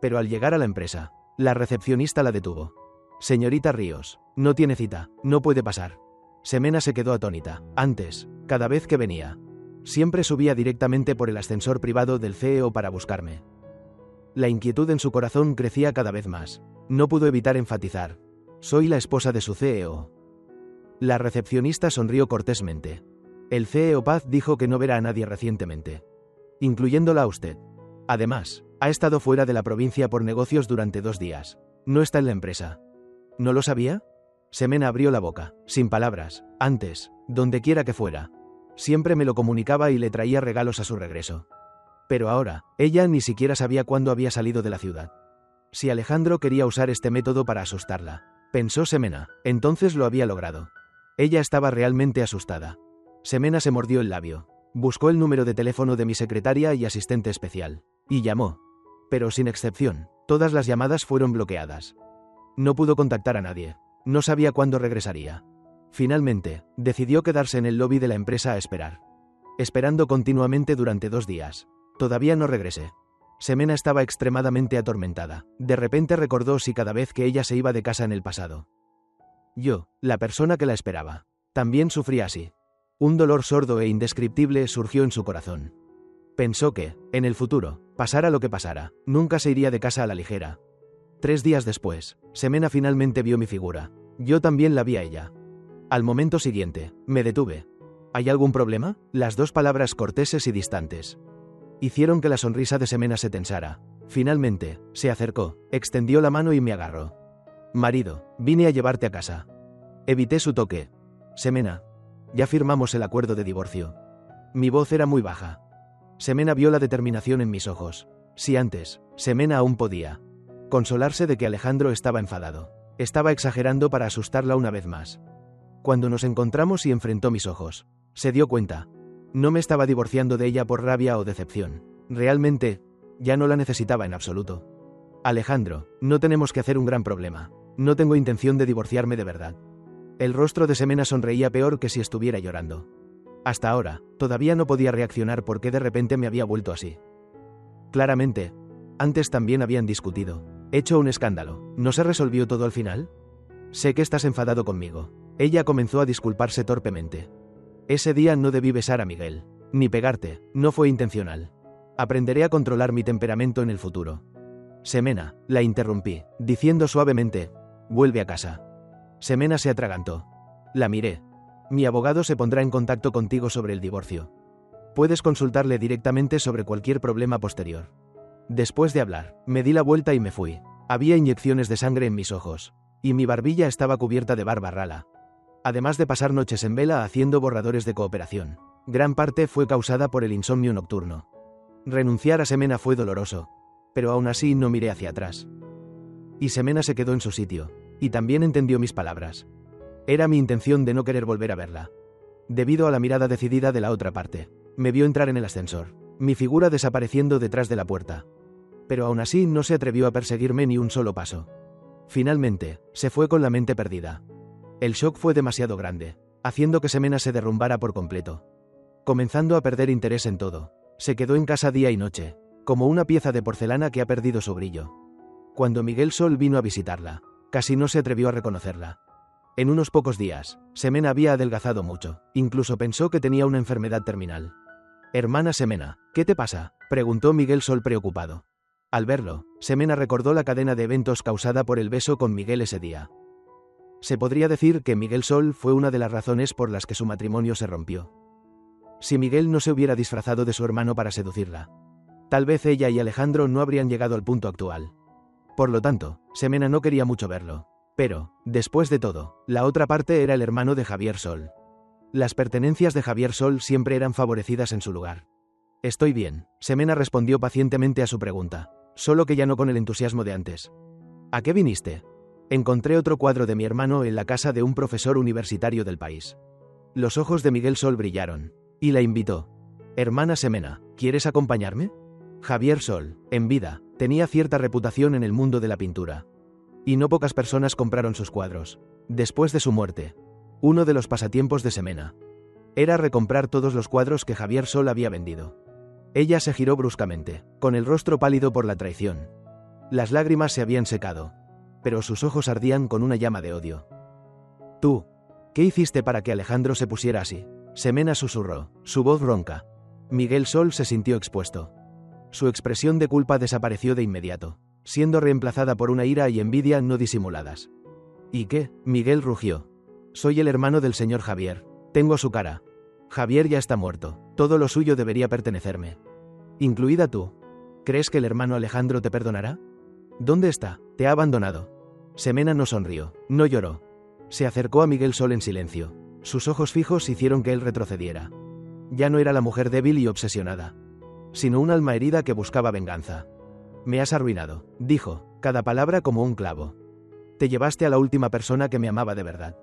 Pero al llegar a la empresa, la recepcionista la detuvo. Señorita Ríos, no tiene cita, no puede pasar. Semena se quedó atónita. Antes, cada vez que venía, siempre subía directamente por el ascensor privado del CEO para buscarme. La inquietud en su corazón crecía cada vez más. No pudo evitar enfatizar: soy la esposa de su CEO. La recepcionista sonrió cortésmente. El CEO Paz dijo que no verá a nadie recientemente, incluyéndola a usted. Además, ha estado fuera de la provincia por negocios durante 2 días. No está en la empresa. ¿No lo sabía? Semena abrió la boca, sin palabras. Antes, donde quiera que fuera, siempre me lo comunicaba y le traía regalos a su regreso. Pero ahora, ella ni siquiera sabía cuándo había salido de la ciudad. Si Alejandro quería usar este método para asustarla, pensó Semena, entonces lo había logrado. Ella estaba realmente asustada. Semena se mordió el labio. Buscó el número de teléfono de mi secretaria y asistente especial, y llamó. Pero sin excepción, todas las llamadas fueron bloqueadas. No pudo contactar a nadie. No sabía cuándo regresaría. Finalmente, decidió quedarse en el lobby de la empresa a esperar. Esperando continuamente durante 2 días. Todavía no regresé. Semena estaba extremadamente atormentada. De repente recordó si cada vez que ella se iba de casa en el pasado, yo, la persona que la esperaba, también sufría así. Un dolor sordo e indescriptible surgió en su corazón. Pensó que, en el futuro, pasara lo que pasara, nunca se iría de casa a la ligera. 3 días después, Semena finalmente vio mi figura. Yo también la vi a ella. Al momento siguiente, me detuve. ¿Hay algún problema? Las 2 palabras corteses y distantes hicieron que la sonrisa de Semena se tensara. Finalmente, se acercó, extendió la mano y me agarró. Marido, vine a llevarte a casa. Evité su toque. Semena, ya firmamos el acuerdo de divorcio. Mi voz era muy baja. Semena vio la determinación en mis ojos. Si antes, Semena aún podía consolarse de que Alejandro estaba enfadado. Estaba exagerando para asustarla una vez más. Cuando nos encontramos y enfrentó mis ojos, se dio cuenta. No me estaba divorciando de ella por rabia o decepción. Realmente, ya no la necesitaba en absoluto. Alejandro, no tenemos que hacer un gran problema. No tengo intención de divorciarme de verdad. El rostro de Semena sonreía peor que si estuviera llorando. Hasta ahora, todavía no podía reaccionar porque de repente me había vuelto así. Claramente, antes también habían discutido, hecho un escándalo. ¿No se resolvió todo al final? Sé que estás enfadado conmigo. Ella comenzó a disculparse torpemente. Ese día no debí besar a Miguel. Ni pegarte, no fue intencional. Aprenderé a controlar mi temperamento en el futuro. Semena, la interrumpí, diciendo suavemente, vuelve a casa. Semena se atragantó. La miré. Mi abogado se pondrá en contacto contigo sobre el divorcio. Puedes consultarle directamente sobre cualquier problema posterior. Después de hablar, me di la vuelta y me fui. Había inyecciones de sangre en mis ojos, y mi barbilla estaba cubierta de barba rala. Además de pasar noches en vela haciendo borradores de cooperación, gran parte fue causada por el insomnio nocturno. Renunciar a Semena fue doloroso, pero aún así no miré hacia atrás. Y Semena se quedó en su sitio, y también entendió mis palabras. Era mi intención de no querer volver a verla. Debido a la mirada decidida de la otra parte, me vio entrar en el ascensor, mi figura desapareciendo detrás de la puerta. Pero aún así no se atrevió a perseguirme ni un solo paso. Finalmente, se fue con la mente perdida. El shock fue demasiado grande, haciendo que Semena se derrumbara por completo. Comenzando a perder interés en todo, se quedó en casa día y noche, como una pieza de porcelana que ha perdido su brillo. Cuando Miguel Sol vino a visitarla, casi no se atrevió a reconocerla. En unos pocos días, Semena había adelgazado mucho, incluso pensó que tenía una enfermedad terminal. Hermana Semena, ¿qué te pasa?, preguntó Miguel Sol preocupado. Al verlo, Semena recordó la cadena de eventos causada por el beso con Miguel ese día. Se podría decir que Miguel Sol fue una de las razones por las que su matrimonio se rompió. Si Miguel no se hubiera disfrazado de su hermano para seducirla, tal vez ella y Alejandro no habrían llegado al punto actual. Por lo tanto, Semena no quería mucho verlo. Pero, después de todo, la otra parte era el hermano de Javier Sol. Las pertenencias de Javier Sol siempre eran favorecidas en su lugar. Estoy bien, Semena respondió pacientemente a su pregunta, solo que ya no con el entusiasmo de antes. ¿A qué viniste? Encontré otro cuadro de mi hermano en la casa de un profesor universitario del país. Los ojos de Miguel Sol brillaron, y la invitó. Hermana Semena, ¿quieres acompañarme? Javier Sol, en vida, tenía cierta reputación en el mundo de la pintura. Y no pocas personas compraron sus cuadros. Después de su muerte, uno de los pasatiempos de Semena era recomprar todos los cuadros que Javier Sol había vendido. Ella se giró bruscamente, con el rostro pálido por la traición. Las lágrimas se habían secado, pero sus ojos ardían con una llama de odio. ¿Tú? ¿Qué hiciste para que Alejandro se pusiera así? Semena susurró, su voz ronca. Miguel Sol se sintió expuesto. Su expresión de culpa desapareció de inmediato, siendo reemplazada por una ira y envidia no disimuladas. ¿Y qué? Miguel rugió. Soy el hermano del señor Javier. Tengo su cara. Javier ya está muerto. Todo lo suyo debería pertenecerme. Incluida tú. ¿Crees que el hermano Alejandro te perdonará? ¿Dónde está? Te ha abandonado. Semena no sonrió, no lloró. Se acercó a Miguel Sol en silencio. Sus ojos fijos hicieron que él retrocediera. Ya no era la mujer débil y obsesionada, sino un alma herida que buscaba venganza. Me has arruinado, dijo, cada palabra como un clavo. Te llevaste a la última persona que me amaba de verdad.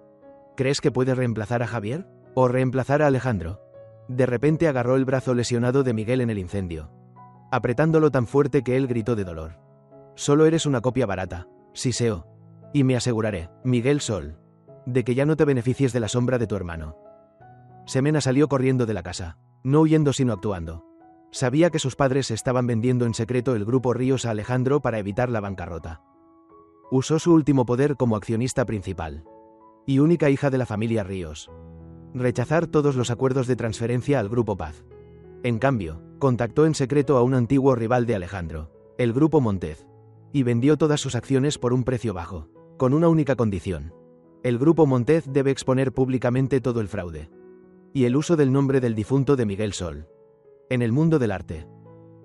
¿Crees que puedes reemplazar a Javier? ¿O reemplazar a Alejandro? De repente agarró el brazo lesionado de Miguel en el incendio, apretándolo tan fuerte que él gritó de dolor. Solo eres una copia barata, siseó. Y me aseguraré, Miguel Sol, de que ya no te beneficies de la sombra de tu hermano. Semena salió corriendo de la casa, no huyendo sino actuando. Sabía que sus padres estaban vendiendo en secreto el grupo Ríos a Alejandro para evitar la bancarrota. Usó su último poder como accionista principal y única hija de la familia Ríos. Rechazar todos los acuerdos de transferencia al Grupo Paz. En cambio, contactó en secreto a un antiguo rival de Alejandro, el Grupo Montez, y vendió todas sus acciones por un precio bajo, con una única condición. El Grupo Montez debe exponer públicamente todo el fraude y el uso del nombre del difunto de Miguel Sol en el mundo del arte,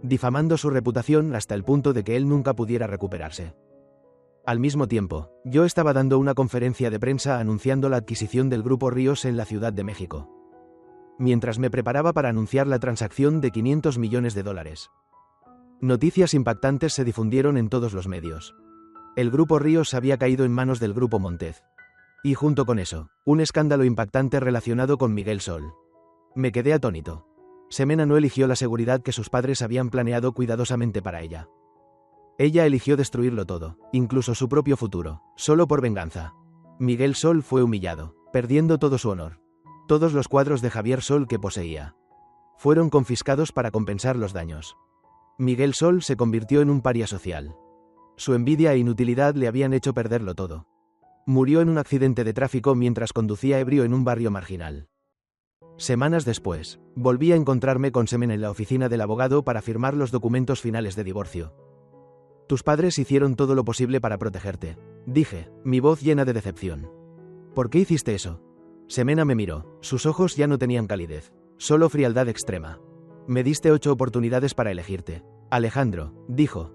difamando su reputación hasta el punto de que él nunca pudiera recuperarse. Al mismo tiempo, yo estaba dando una conferencia de prensa anunciando la adquisición del Grupo Ríos en la Ciudad de México, mientras me preparaba para anunciar la transacción de $500 millones. Noticias impactantes se difundieron en todos los medios. El Grupo Ríos había caído en manos del Grupo Montez. Y junto con eso, un escándalo impactante relacionado con Miguel Sol. Me quedé atónito. Semena no eligió la seguridad que sus padres habían planeado cuidadosamente para ella. Ella eligió destruirlo todo, incluso su propio futuro, solo por venganza. Miguel Sol fue humillado, perdiendo todo su honor. Todos los cuadros de Javier Sol que poseía fueron confiscados para compensar los daños. Miguel Sol se convirtió en un paria social. Su envidia e inutilidad le habían hecho perderlo todo. Murió en un accidente de tráfico mientras conducía ebrio en un barrio marginal. Semanas después, volví a encontrarme con Semena en la oficina del abogado para firmar los documentos finales de divorcio. Tus padres hicieron todo lo posible para protegerte, dije, mi voz llena de decepción. ¿Por qué hiciste eso? Semena me miró, sus ojos ya no tenían calidez, solo frialdad extrema. Me diste 8 oportunidades para elegirte. Alejandro, dijo.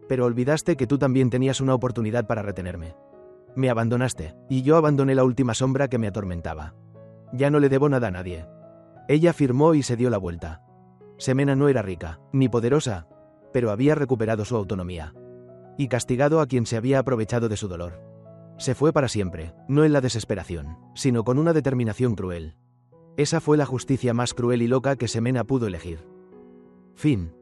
Pero olvidaste que tú también tenías una oportunidad para retenerme. Me abandonaste, y yo abandoné la última sombra que me atormentaba. Ya no le debo nada a nadie. Ella firmó y se dio la vuelta. Semena no era rica, ni poderosa, pero había recuperado su autonomía. Y castigado a quien se había aprovechado de su dolor. Se fue para siempre, no en la desesperación, sino con una determinación cruel. Esa fue la justicia más cruel y loca que Semena pudo elegir. Fin.